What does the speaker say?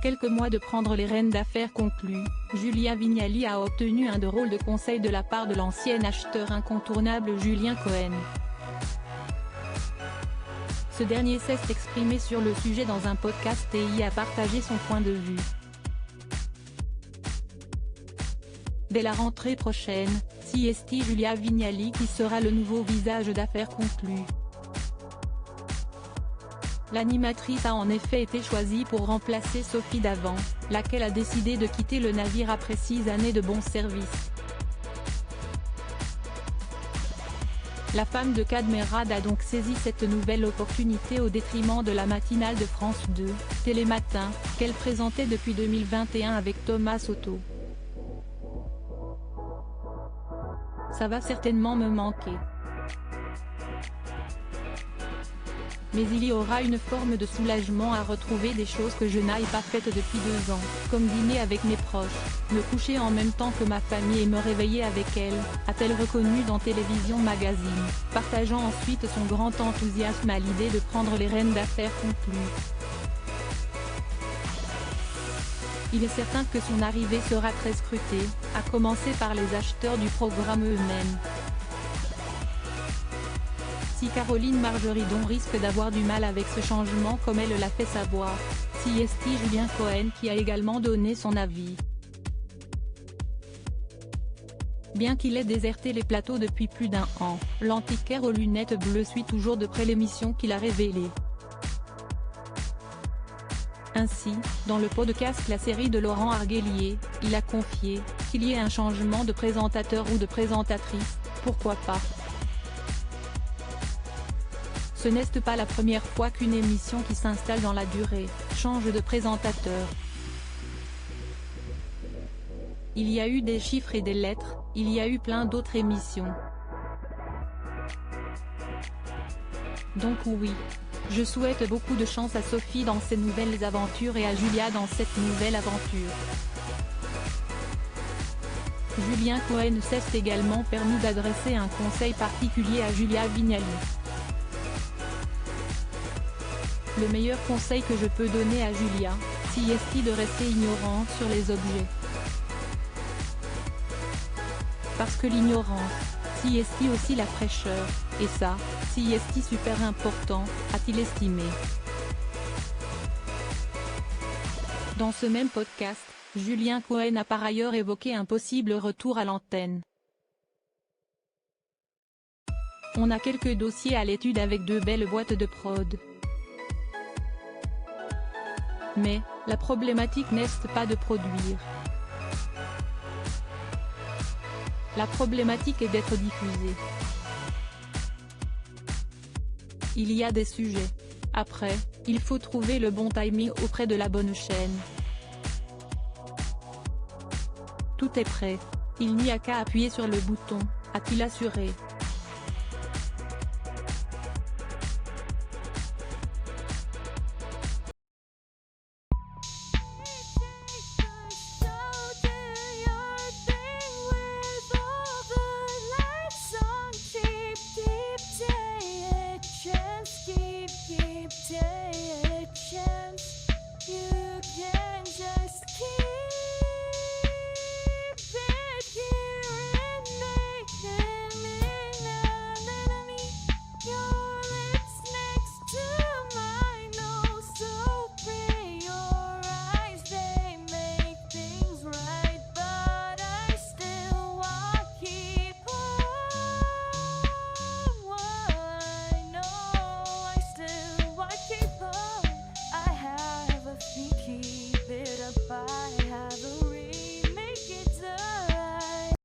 quelques mois de prendre les rênes d'Affaires conclues, Julia Vignali a obtenu un rôle de conseil de la part de l'ancien acheteur incontournable Julien Cohen. Ce dernier s'est exprimé sur le sujet dans un podcast et y a partagé son point de vue. Dès la rentrée prochaine, c'est Julia Vignali qui sera le nouveau visage d'Affaires conclues. L'animatrice a en effet été choisie pour remplacer Sophie Davant, laquelle a décidé de quitter le navire après 6 années de bons services. La femme de Cadmerade a donc saisi cette nouvelle opportunité au détriment de la matinale de France 2, Télématin, qu'elle présentait depuis 2021 avec Thomas Soto. Ça va certainement me manquer. Mais il y aura une forme de soulagement à retrouver des choses que je n'aille pas faites depuis 2 ans, comme dîner avec mes proches, me coucher en même temps que ma famille et me réveiller avec elle, a-t-elle reconnu dans Télévision Magazine, partageant ensuite son grand enthousiasme à l'idée de prendre les rênes d'Affaires conclues. Il est certain que son arrivée sera très scrutée, à commencer par les acheteurs du programme eux-mêmes. Si Caroline Margeridon risque d'avoir du mal avec ce changement comme elle l'a fait savoir, c'est Julien Cohen qui a également donné son avis. Bien qu'il ait déserté les plateaux depuis plus d'1 an, l'antiquaire aux lunettes bleues suit toujours de près l'émission qu'il a révélée. Ainsi, dans le podcast La série de Laurent Arguelier, il a confié « Qu'il y ait un changement de présentateur ou de présentatrice, pourquoi pas ? Ce n'est pas la première fois qu'une émission qui s'installe dans la durée, change de présentateur. Il y a eu des chiffres et des lettres, il y a eu plein d'autres émissions. Donc oui. Je souhaite beaucoup de chance à Sophie dans ses nouvelles aventures et à Julia dans cette nouvelle aventure. Julien Cohen s'est également permis d'adresser un conseil particulier à Julia Vignali. Le meilleur conseil que je peux donner à Julia, c'est de rester ignorante sur les objets. Parce que l'ignorance, c'est aussi la fraîcheur, et ça, c'est super important, a-t-il estimé. Dans ce même podcast, Julien Cohen a par ailleurs évoqué un possible retour à l'antenne. On a quelques dossiers à l'étude avec 2 belles boîtes de prod. Mais, la problématique n'est pas de produire. La problématique est d'être diffusée. Il y a des sujets. Après, il faut trouver le bon timing auprès de la bonne chaîne. Tout est prêt. Il n'y a qu'à appuyer sur le bouton, a-t-il assuré.